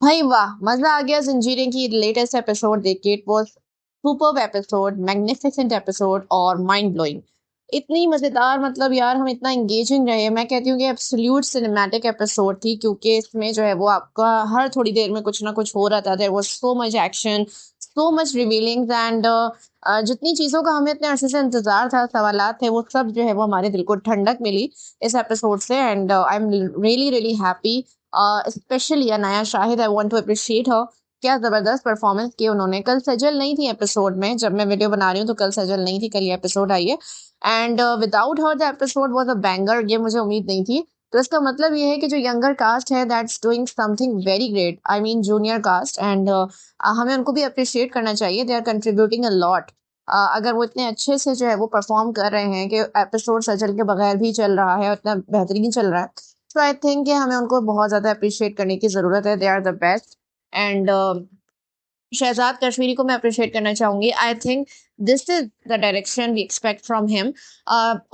भाई वाह! मज़ा आ गया ज़ंजीरें की लेटेस्ट एपिसोड देख के। It was superb episode, magnificent episode और माइंड ब्लोइंग। इतनी मज़ेदार, मतलब यार हम इतना एंगेजिंग रहे। मैं कहती हूँ कि एब्सोल्यूट सिनेमैटिक एपिसोड थी, क्योंकि इसमें जो है वो आपका हर थोड़ी देर में कुछ ना कुछ हो रहा था। There was so much action, so much revealings and जितनी चीज़ों का हमें इतने अरसे से इंतज़ार था, सवालात थे, वो सब जो है वो हमारे दिल को ठंडक मिली इस एपिसोड से। And I am really really happy, specially Anaya Shahid. I want to appreciate her. क्या ज़बरदस्त परफॉर्मेंस की उन्होंने। कल सजल नहीं थी एपिसोड में, जब मैं वीडियो बना रही हूँ तो कल सजल नहीं थी, कल ये एपिसोड आई है। And without her the episode was a banger, ये मुझे उम्मीद नहीं थी। तो इसका मतलब ये है कि जो यंगर कास्ट है that's doing something very great, I mean junior cast. And हमें उनको भी अप्रिशिएट करना चाहिए। They are contributing a lot. अगर वो इतने अच्छे से जो है वो परफॉर्म कर रहे हैं कि एपिसोड सजल के बगैर भी चल रहा है, इतना बेहतरीन चल रहा है, तो आई थिंक कि हमें उनको बहुत ज़्यादा अप्रिशिएट करने की ज़रूरत है। They are the best. And Shahzad Kashmiri को मैं अप्रिशिएट करना चाहूँगी। I think this is the direction we expect from him.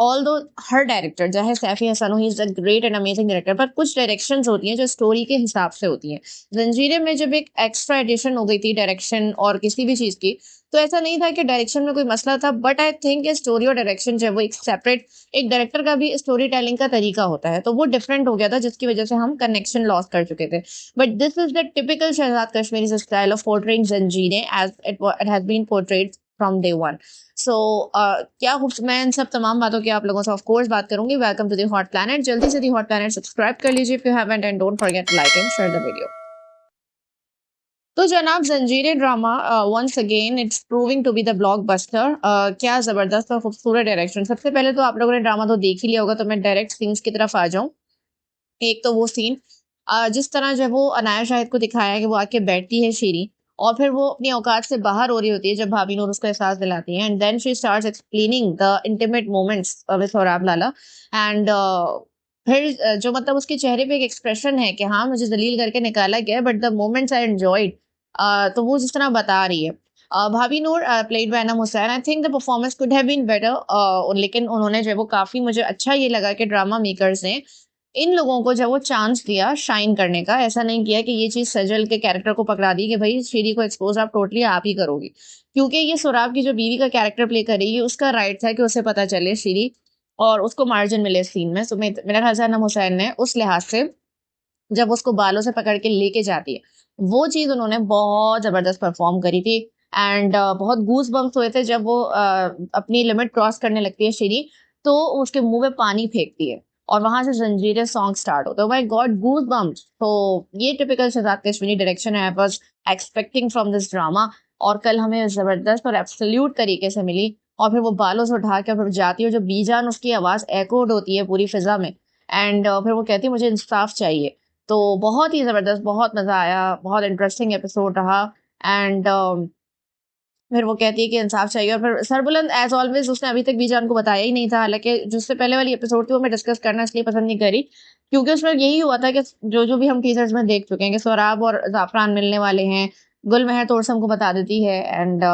Although हर डायरेक्टर चाहे सैफी हसन हो, he is a great and amazing director, पर कुछ डायरेक्शंस होती हैं जो स्टोरी के हिसाब से होती हैं। ज़ंजीरें में जब एक एक्स्ट्रा एडिशन हो गई थी डायरेक्शन और किसी भी चीज़ की, तो ऐसा नहीं था कि डायरेक्शन में कोई मसला था, बट आई थिंक स्टोरी और डायरेक्शन जो है वो एक सेपरेट, एक डायरेक्टर का भी स्टोरी टेलिंग का तरीका होता है, तो वो डिफरेंट हो गया था, जिसकी वजह से हम कनेक्शन लॉस कर चुके थे। But this is the typical Shahzad Kashmiri's style of portraying Zanjeer as it has been portrayed from day one. So क्या खूब, मैं इन सब तमाम बातों की आप लोगों से ऑफ कोर्स बात करूंगी। Welcome to the hot planet. जल्दी से दी हॉट प्लैनेट सब्सक्राइब कर लीजिए if you haven't, and don't forget to like and share the video. तो जनाब, Zanjeerein drama once again it's proving to be the blockbuster. क्या जबरदस्त और खूबसूरत डायरेक्शन। सबसे पहले तो आप लोगों ने ड्रामा तो देख ही लिया होगा, तो मैं डायरेक्ट सीन्स की तरफ आ जाऊं। एक तो वो सीन, जिस तरह जब वो अनाया शाहिद को दिखाया है कि वो आके बैठती है शीरी, और फिर वो अपनी औकात से बाहर हो रही होती है जब भाभी नूर उसको एहसास दिलाती है, and then she starts explaining the intimate moments with Sohrab Lala. And फिर जो मतलब उसके चेहरे पे एक एक्सप्रेशन है कि हाँ, मुझे जलील करके निकाला गया, but the moments I enjoyed. तो वो जिस तरह बता रही है, भाभी Noor played by Anam Hussain. I think the performance could have been better, लेकिन उन्होंने जो है वो काफी, मुझे अच्छा ये लगा कि ड्रामा मेकर्स ने इन लोगों को जब वो चांस दिया शाइन करने का, ऐसा नहीं किया कि ये चीज सजल के कैरेक्टर को पकड़ा दी कि भाई श्रीरी को एक्सपोज आप टोटली आप ही करोगी, क्योंकि ये सोराब की जो बीवी का कैरेक्टर प्ले करेगी उसका राइट था कि उसे पता चले श्रीरी, और उसको मार्जिन मिले सीन में। तो मेरा ख्याल से अनम हुसैन ने उस लिहाज से जब उसको बालों से पकड़ के लेके जाती है, वो चीज उन्होंने बहुत जबरदस्त परफॉर्म करी थी। एंड बहुत गूज बम्स हुए थे जब वो अपनी लिमिट क्रॉस करने लगती है श्री, तो उसके मुंह में पानी फेंकती है और वहां से जंजीरें सॉन्ग स्टार्ट होता है। My god, goose bumps. तो ये टिपिकल शहजाद कश्मीरी डायरेक्शन है I was expecting from this drama, और कल हमें जबरदस्त और एब्सोल्यूट तरीके से मिली। और फिर वो बालों से उठा के और फिर जाती है, जो बीजान उसकी आवाज एकोड होती है पूरी फिजा में। एंड फिर वो कहती है मुझे इंसाफ चाहिए। तो बहुत ही ज़बरदस्त, बहुत मज़ा आया, बहुत इंटरेस्टिंग एपिसोड रहा। एंड फिर वो कहती है कि इंसाफ चाहिए, और फिर सरबुलंद एज ऑलवेज उसने अभी तक बीजान को बताया ही नहीं था। हालांकि जिससे पहले वाली एपिसोड थी वो मैं डिस्कस करना इसलिए पसंद नहीं करी, क्योंकि उसमें यही हुआ था कि जो जो भी हम टीजर्स में देख चुके हैं कि सोराब और जाफरान मिलने वाले हैं, गुलमहर तोरसम को बता देती है। एंड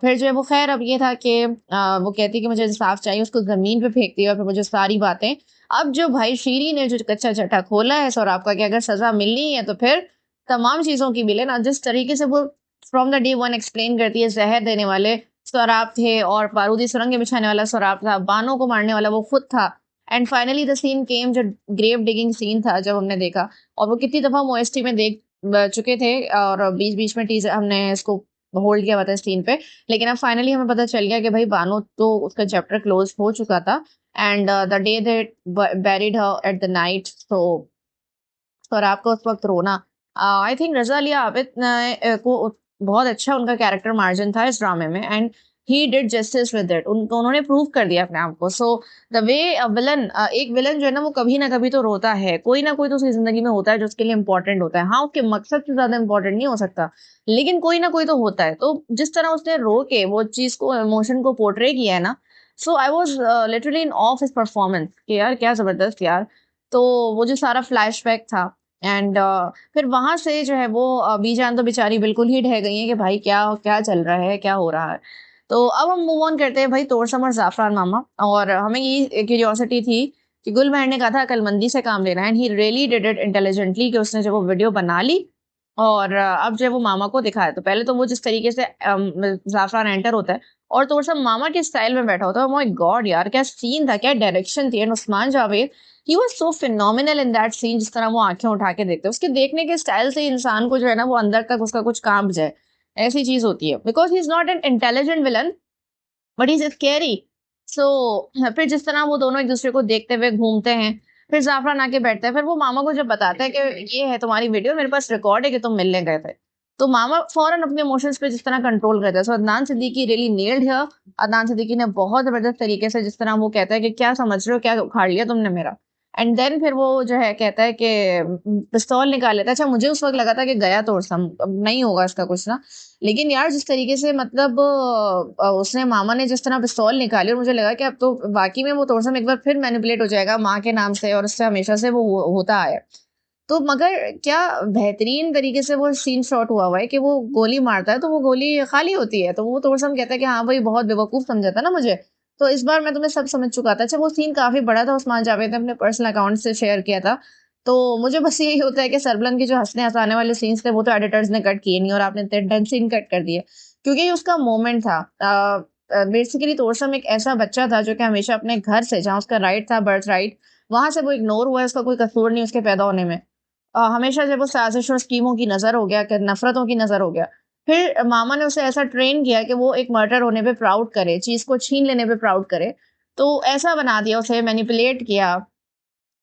फिर जो है वो, खैर अब ये था कि वो कहती है कि मुझे इंसाफ चाहिए, उसको जमीन पे फेंकती है, और फिर मुझे सारी बातें। अब जो भाई शीरी ने जो कच्चा चट्टा खोला है सोराब का कि अगर सजा मिलनी है तो फिर तमाम चीजों की मिले ना, जिस तरीके से वो from the day one explain करती है, जहर देने वाले सौराब थे और बारूदी सुरंग बिछाने वाला सौराब था, बानों को मारने वाला वो खुद था। एंड फाइनली द सीन केम, जो ग्रेव डिगिंग सीन था जब हमने देखा, और वो कितनी दफा हम ओएसटी में देख चुके थे, और बीच बीच में टीजर हमने इसको होल्ड किया हुआ था स्क्रीन पे, लेकिन अब फाइनली हमें पता चल गया कि भाई बानो तो उसका चैप्टर क्लोज हो चुका था। And the day they buried her at the night, तो और आपको उस वक्त रोना, आई थिंक रजा अली आबिद को बहुत अच्छा उनका कैरेक्टर मार्जिन था इस ड्रामे में, and he did justice with it. उनको उन्होंने प्रूव कर दिया अपने आप को। सो द वे विलन, एक विलन जो है ना वो कभी ना कभी तो रोता है, कोई ना कोई तो उसकी जिंदगी में होता है जो उसके लिए इंपॉर्टेंट होता है। हाँ, उसके मकसद से ज्यादा इंपॉर्टेंट नहीं हो सकता, लेकिन कोई ना कोई तो होता है। तो जिस तरह उसने रो के वो चीज को, इमोशन को पोर्ट्रे किया है ना, so I was literally in of his performance कि यार क्या जबरदस्त यार। तो वो जो सारा फ्लैशबैक था, एंड फिर वहां से जो है वो बीजान तो बेचारी बिल्कुल ही ढह गई है कि भाई क्या क्या चल रहा है, क्या हो रहा है। तो अब हम मूव ऑन करते हैं भाई तोरसम और जाफरान मामा। और हमें ये क्यूरियोसिटी थी कि गुल बहन ने कहा था अकलमंदी से काम लेना है, and he really did it intelligently, कि उसने जब वो वीडियो बना ली और अब जब वो मामा को दिखाया तो पहले तो वो जिस तरीके से ज़ाफ़रान एंटर होता है और तो सब मामा के स्टाइल में बैठा होता है, माय गॉड यार क्या सीन था, क्या डायरेक्शन थी। And Usman Javed he was so phenomenal in that scene, जिस तरह वो आंखें उठा के देखते हैं, उसके देखने के स्टाइल से इंसान को जो है ना वो अंदर तक उसका कुछ कांप जाए, ऐसी चीज होती है। Because he is not an intelligent villain but he is scary. So फिर जिस तरह वो दोनों एक दूसरे को देखते हुए घूमते हैं, फिर जाफरान आके बैठता है, फिर वो मामा को जब बताता है कि ये है तुम्हारी वीडियो, मेरे पास रिकॉर्ड है कि तुम मिलने गए थे, तो मामा फौरन अपने इमोशंस पे जिस तरह कंट्रोल करता है। So Adnan Siddiqui really nailed here. Adnan Siddiqui ने बहुत जबरदस्त तरीके से जिस तरह वो कहता है कि क्या समझ रहे हो, क्या उखाड़ लिया तुमने मेरा। एंड देन फिर वो जो है कहता है कि पिस्तौल निकाल लेता है। अच्छा मुझे उस वक्त लगा था कि गया तो सम अब नहीं होगा इसका कुछ ना, लेकिन यार जिस तरीके से मतलब उसने मामा ने जिस तरह पिस्तौल निकाली और मुझे लगा कि अब तो बाकी में वो तोरसम एक बार फिर मैनिपुलेट हो जाएगा माँ के नाम से, और उससे हमेशा से वो होता आया। तो मगर क्या बेहतरीन तरीके से वो सीन शॉट हुआ है कि वो गोली मारता है तो वो गोली खाली होती है, तो वो तोरसम कहता है कि हाँ भाई बहुत बेवकूफ समझा था ना मुझे, तो इस बार मैं तुम्हें सब समझ चुका था। अच्छा वो सीन काफी बड़ा था, उस्मान जावेद ने अपने पर्सनल अकाउंट से शेयर किया था। तो मुझे बस यही होता है कि सरबलन की जो हंसने हंसाने वाले सीन्स थे वो तो एडिटर्स ने कट किए नहीं और आपने टेन सीन कट कर दिए, क्योंकि ये उसका मोमेंट था। बेसिकली तोरसम एक ऐसा बच्चा था जो कि हमेशा अपने घर से, जहाँ उसका राइट था बर्थ राइट, वहां से वो इग्नोर हुआ है, उसका कोई कसूर नहीं उसके पैदा होने में। हमेशा जब वो साजिश और स्कीमों की नजर हो गया, कि नफरतों की नजर हो गया, फिर मामा ने उसे ऐसा ट्रेन किया कि वो एक मर्डर होने पे प्राउड करे, चीज को छीन लेने पे प्राउड करे। तो ऐसा बना दिया उसे, मैनिपुलेट किया।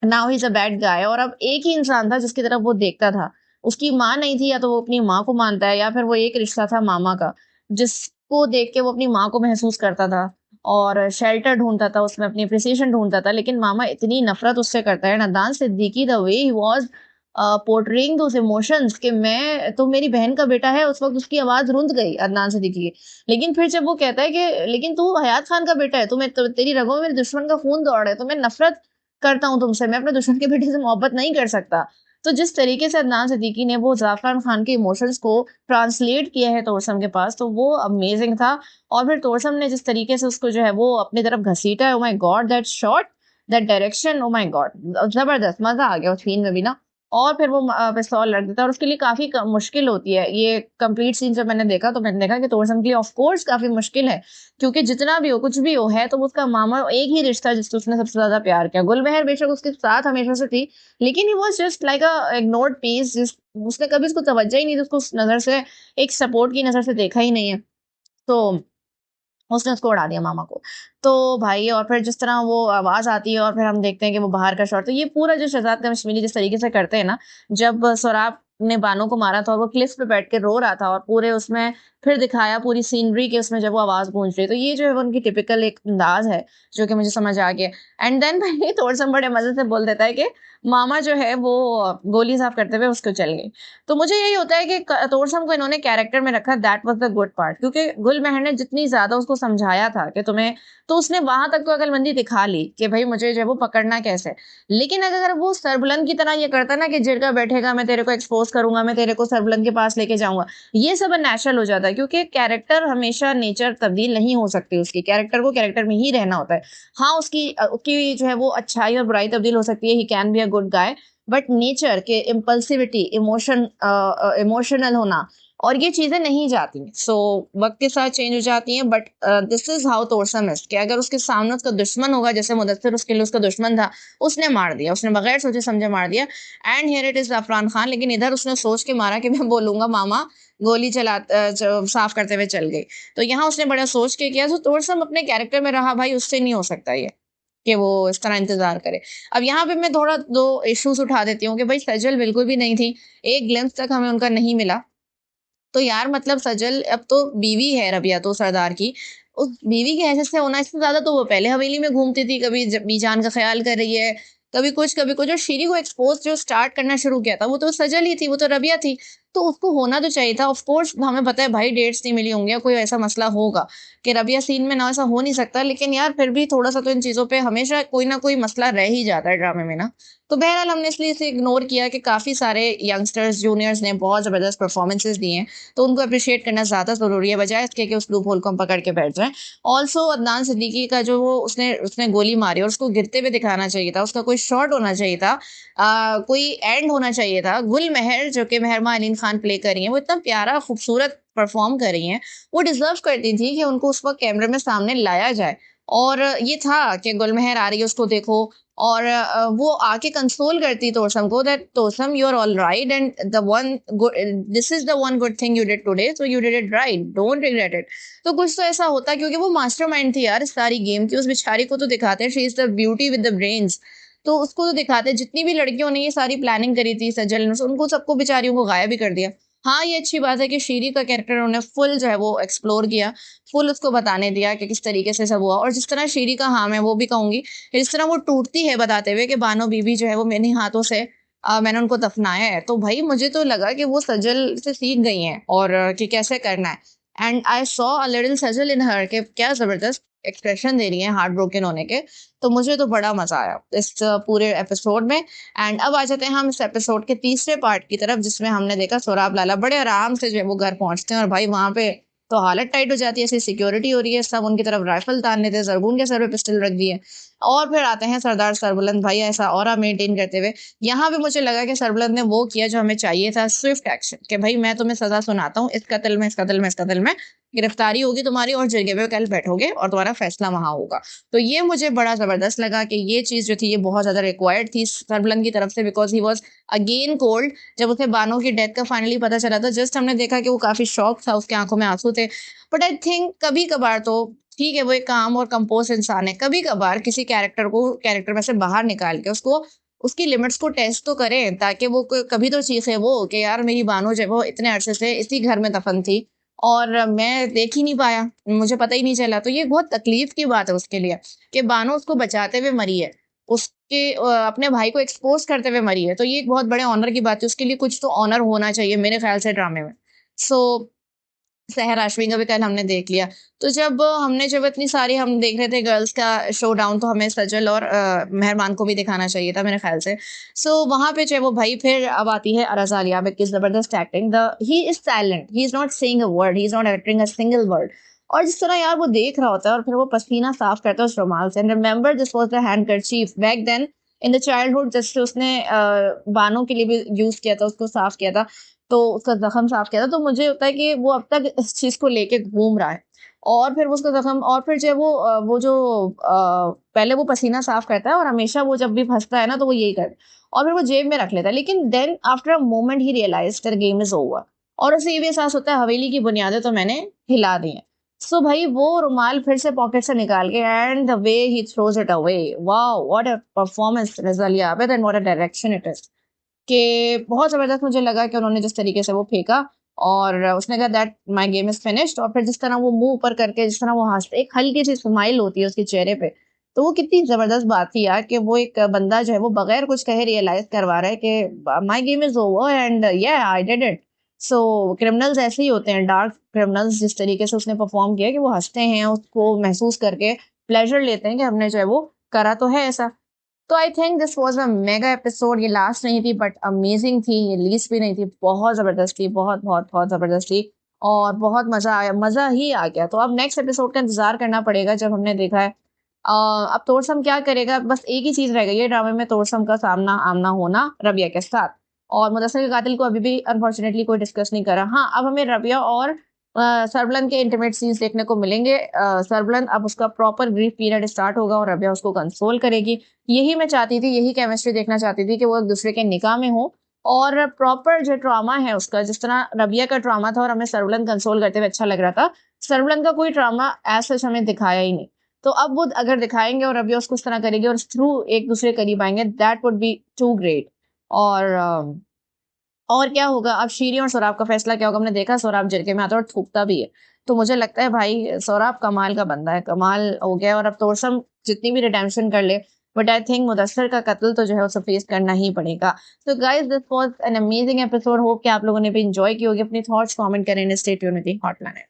Now he is a bad guy. और अब एक ही इंसान था जिसकी तरफ वो देखता था, उसकी माँ नहीं थी, या तो वो अपनी माँ को मानता है या फिर वो एक रिश्ता था मामा का, जिसको देख के वो अपनी माँ को महसूस करता था और शेल्टर ढूंढता था उसमें, अपनी अप्रिसिएशन ढूंढता था। लेकिन मामा इतनी नफरत उससे करता है। Adnan Siddiqui the way he was portraying those emotions, कि मैं तो मेरी बहन का बेटा है, उस वक्त उसकी आवाज रुंध गई अदनान सिद्दीकी की। लेकिन फिर जब वो कहता है कि लेकिन तू हयात खान का बेटा है, तेरी रगों में मेरे दुश्मन का खून दौड़ है, तो मैं नफरत करता हूँ तुमसे, मैं अपने दुश्मन के बेटे से मोहब्बत नहीं कर सकता। तो जिस तरीके से अदनान सिद्दीकी ने वो ज़ाफ़रान खान के इमोशंस को ट्रांसलेट किया है तोरसम के पास, तो वो अमेजिंग था। और फिर तोरसम ने जिस तरीके से उसको जो है वो अपनी तरफ घसीटा है, oh my God that shot, that direction, oh my God, जबरदस्त मजा आ गया उस सीन में भी ना। और फिर वो पिस्तौल रख देता है और उसके लिए काफी मुश्किल होती है ये कंप्लीट सीन। जब मैंने देखा तो मैंने देखा कि तोरसम के लिए ऑफ कोर्स काफी मुश्किल है, क्योंकि जितना भी हो कुछ भी हो है तो वो उसका मामा एक ही रिश्ता जिससे उसने सबसे ज्यादा प्यार किया। गुलबहर बेशक उसके साथ हमेशा से थी, लेकिन he was just like a ignored piece, जिस उसने कभी उसको तवज्जो ही नहीं दी, उसको उस नजर से, एक सपोर्ट की नजर से देखा ही नहीं है। तो उसने उसको उड़ा दिया मामा को। तो भाई और फिर जिस तरह वो आवाज़ आती है और फिर हम देखते हैं कि वो बाहर का शॉट, तो ये पूरा जो शहजाद कश्मीरी जिस तरीके से करते हैं ना, जब सोराब ने बानो को मारा था और वो क्लिफ पे बैठ के रो रहा था और पूरे उसमें फिर दिखाया पूरी सीनरी के उसमें जब वो आवाज़ गूंज रही है, तो ये जो है वो उनकी टिपिकल एक अंदाज है जो कि मुझे समझ आ गया। एंड देन भाई थोड़ा बड़े मजे से बोल देता है कि मामा जो है वो गोली साफ करते हुए उसको चल गई। तो मुझे यही होता है कि तोरसम को इन्होंने कैरेक्टर में रखा, that was the good part, क्योंकि गुलमहर ने जितनी ज्यादा उसको समझाया था कि तुम्हें, तो उसने वहां तक तो अकलमंदी दिखा ली कि भाई मुझे जो है वो पकड़ना कैसे। लेकिन अगर वो सरबुलंद की तरह ये करता ना कि जिरगा बैठेगा मैं तेरे को एक्सपोज करूंगा, मैं तेरे को सरबुलंद के पास लेके जाऊंगा, ये सब नेचुरल हो जाता है, क्योंकि कैरेक्टर हमेशा नेचर तब्दील नहीं हो सकती, उसकी कैरेक्टर को कैरेक्टर में ही रहना होता है। हाँ उसकी जो है वो अच्छाई और बुराई तब्दील हो सकती है, he can be a good guy, but nature के इम्पल्सिविटी, इमोशनल होना और ये चीजें नहीं जाती। सो वक्त के साथ चेंज हो जाती हैं, बट दिस इज हाउ तोरसम इज, कि अगर उसके सामने उसका दुश्मन होगा, जैसे मुदस्सिर उसके लिए उसका दुश्मन था, उसने मार दिया, उसने बगैर सोचे समझे मार दिया। And here it is Zafran Khan, लेकिन इधर उसने सोच के मारा कि मैं बोलूंगा मामा गोली साफ करते हुए चल गई। तो यहाँ उसने बड़ा सोच के किया। तो तोरसम अपने कैरेक्टर में रहा भाई, उससे नहीं हो सकता ये कि वो इस तरह इंतजार करे। अब यहाँ पे मैं थोड़ा दो इश्यूज उठा देती हूँ कि भाई सजल बिल्कुल भी नहीं थी, एक ग्लिम्स तक हमें उनका नहीं मिला। तो यार मतलब सजल अब तो बीवी है रबिया तो सरदार की, उस बीवी की हैसियत से होना, इससे ज्यादा तो वो पहले हवेली में घूमती थी, कभी बीजान का ख्याल कर रही है, कभी कुछ। और शीरी को एक्सपोज जो स्टार्ट करना शुरू किया था वो तो सजल ही थी, वो तो रबिया थी। तो उसको होना तो चाहिए था। ऑफ कोर्स हमें पता है भाई डेट्स नहीं मिली होंगी या कोई ऐसा मसला होगा कि रबिया सीन में ना, ऐसा हो नहीं सकता, लेकिन यार फिर भी थोड़ा सा तो इन चीजों पे हमेशा कोई ना कोई मसला रह ही जाता है ड्रामे में ना। तो बहरहाल हमने इसलिए इसे इग्नोर किया कि काफी सारे यंगस्टर्स जूनियर्स ने बहुत जबरदस्त परफॉर्मेंसेस दिए हैं, तो उनको अप्रिशिएट करना ज्यादा जरूरी है, बजाय इसके कि उस लूप होल को हम पकड़ के बैठ जाएं। ऑल्सो अदनान सिद्दीकी का जो वो उसने उसने गोली मारी और उसको गिरते हुए दिखाना चाहिए था, उसका कोई शॉट होना चाहिए था, कोई एंड होना चाहिए था। गुल महर जो कि मेहरमा अलीन खान प्ले कर रही हैं, वो इतना प्यारा खूबसूरत परफॉर्म कर रही हैं, वो डिजर्व करती थी कि उनको उस वक्त कैमरे में सामने लाया जाए। और ये था कि गुलमहर आ रही है, उसको देखो, और वो आके कंसोल करती तोसम को दैट तोसम you are all right and the one this is the one good thing you did today, so you did it right, don't regret it. तो कुछ तो ऐसा होता, क्योंकि वो मास्टरमाइंड थी यार इस सारी गेम की। उस बेचारी को तो दिखाते हैं she is the beauty with the brains, तो उसको तो दिखाते हैं। जितनी भी लड़कियों ने ये सारी प्लानिंग करी थी सजल ने, उनको सबको बेचारियों को गायब भी कर दिया। हाँ, ये अच्छी बात है कि शीरी का कैरेक्टर उन्होंने फुल जो है वो एक्सप्लोर किया, फुल उसको बताने दिया कि किस तरीके से सब हुआ। और जिस तरह शीरी का, हाँ मैं वो भी कहूंगी, जिस तरह वो टूटती है बताते हुए कि बानो बीबी जो है वो मेरे हाथों से मैंने उनको दफनाया है, तो भाई मुझे तो लगा कि वो सजल से सीख गई हैं और कि कैसे करना है। And I saw a little Sajal in her, के क्या जबरदस्त एक्सप्रेशन दे रही है हार्ट ब्रोकन होने के। तो मुझे तो बड़ा मजा आया इस पूरे एपिसोड में। एंड अब आ जाते हैं हम इस एपिसोड के तीसरे पार्ट की तरफ, जिसमें हमने देखा सोराब लाला बड़े आराम से जो है वो घर पहुंचते हैं, और भाई वहां पे तो हालत टाइट हो जाती है, ऐसी सिक्योरिटी हो रही है, सब उनकी तरफ राइफल तानने थे, जरगुन के सर पे पिस्टल रख दिए। और फिर आते हैं सरदार सरबुलंद भाई ऐसा ऑरा मेंटेन करते हुए। यहाँ पे मुझे लगा कि सरबुलंद ने वो किया जो हमें चाहिए था, स्विफ्ट एक्शन, कि भाई मैं तुम्हें सजा सुनाता हूँ, इस कत्ल में, इस कत्ल में, इस कत्ल में गिरफ्तारी होगी तुम्हारी, और जगह पे कल बैठोगे और तुम्हारा फैसला वहां होगा। तो ये मुझे बड़ा जबरदस्त लगा कि ये चीज जो थी ये बहुत ज्यादा रिक्वायर्ड थी सरबुलंद की तरफ से, because he was again cold. जब उसे बानो की डेथ का फाइनली पता चला था, जस्ट हमने देखा कि वो काफी शॉक था, उसके आंखों में आंसू थे। बट आई थिंक कभी कभार तो ठीक है, वो एक काम और कंपोज इंसान है, कभी कभार किसी कैरेक्टर को कैरेक्टर में से बाहर निकाल के उसको उसकी लिमिट्स को टेस्ट तो करें, ताकि वो कभी तो चीखे वो कि यार मेरी बानो जो है वो इतने अरसे से इसी घर में दफन थी और मैं देख ही नहीं पाया, मुझे पता ही नहीं चला। तो ये बहुत तकलीफ की बात है उसके लिए कि बानो उसको बचाते हुए मरी है, उसके अपने भाई को एक्सपोज करते हुए मरी है। तो ये एक बहुत बड़े ऑनर की बात है, उसके लिए कुछ तो ऑनर होना चाहिए मेरे ख्याल से ड्रामे में। सो सहर आशमी का भी कल हमने देख लिया। तो जब इतनी सारी हम देख रहे थे गर्ल्स का शो डाउन, तो हमें सजल और मेहरबान को भी दिखाना चाहिए था मेरे ख्याल से। सो वहां पे जो है वो भाई फिर अब आती है अरज़ आलिया की जबरदस्त acting. The he is silent, he is not saying a word, he is not uttering a single word. और जिस तरह यार वो देख रहा होता है और फिर वो पसीना साफ करता है उस रुमाल से। And remember this was the handkerchief back then in the childhood, जैसे उसने बानों के लिए भी यूज किया था, उसको साफ किया था, तो उसका जख्म साफ किया था। तो मुझे होता है कि वो अब तक इस चीज को लेके घूम रहा है। और फिर वो उसका जख्म, और फिर जब वो जो पहले वो पसीना साफ करता है और हमेशा वो जब भी फंसता है ना तो वो यही करता है, और फिर वो जेब में रख लेता है। लेकिन then after a moment he realize that game is over, और उसे ये भी एहसास होता है हवेली की बुनियादें तो मैंने हिला दी हैं। सो भाई वो रुमाल फिर से पॉकेट से निकाल के, and the way he throws it away, wow what a performance Raza Ali Abid, and what a direction it is. कि बहुत ज़बरदस्त मुझे लगा कि उन्होंने जिस तरीके से वो फेंका, और उसने कहा that my game is finished, और फिर जिस तरह वो मुँह ऊपर करके जिस तरह वो हँसते, एक हल्की-सी स्माइल होती है उसके चेहरे पे, तो वो कितनी ज़बरदस्त बात थी यार कि वो एक बंदा जो है वो बगैर कुछ कहे रियलाइज़ करवा रहा है कि my game is over and yeah I did it. So criminals ऐसे ही होते हैं, डार्क क्रिमिनल्स, जिस तरीके से उसने परफॉर्म किया कि वो हँसते हैं, उसको महसूस करके प्लेज़र लेते हैं कि हमने जो है वो करा तो है ऐसा। तो आई think this was a mega episode. ये लास्ट नहीं थी बट अमेजिंग थी, ये लीस्ट भी नहीं थी, बहुत ज़बरदस्त थी, बहुत बहुत बहुत ज़बरदस्त थी, और बहुत मज़ा आया, मज़ा ही आ गया। तो अब नेक्स्ट एपिसोड का इंतज़ार करना पड़ेगा जब हमने देखा है। अब तोरसम क्या करेगा, बस एक ही चीज़ रह गई है ड्रामे में, तोरसम का सामना आमना होना रबिया के साथ। और मुदस्सिर के कातिल को अभी भी अनफॉर्चुनेटली कोई डिस्कस नहीं करा। हाँ, अब हमें रबिया और सरबलन के इंटीमेट सीन्स देखने को मिलेंगे। सरबलन अब उसका प्रॉपर ग्रीफ पीरियड स्टार्ट होगा और रबिया उसको कंसोल करेगी। यही मैं चाहती थी, यही केमिस्ट्री देखना चाहती थी कि वो एक दूसरे के निकाह में हो, और प्रॉपर जो ट्रॉमा है उसका, जिस तरह रबिया का ट्रॉमा था और हमें सरवलन कंसोल करते हुए अच्छा लग रहा था, सरवलन का कोई ट्रॉमा एज सच हमें दिखाया ही नहीं। तो अब वो अगर दिखाएंगे और रबिया उसको उस तरह करेगी और थ्रू एक दूसरे करीब आएंगे, that would be too great. और और क्या होगा अब, शीरी और सौराब का फैसला क्या होगा। हमने देखा सौराब जरके में आता है और थूकता भी है, तो मुझे लगता है भाई सौराब कमाल का बंदा है, कमाल हो गया। और अब तोरसम जितनी भी रिडेम्पशन कर ले, बट आई थिंक मुदस्सिर का कत्ल तो जो है उसे फेस करना ही पड़ेगा। तो guys this was an amazing episode, hope कि आप लोगों ने भी एंजॉय की होगी। अपनी थॉट्स कमेंट करें, स्टे ट्यून्ड विद हॉटलाइन।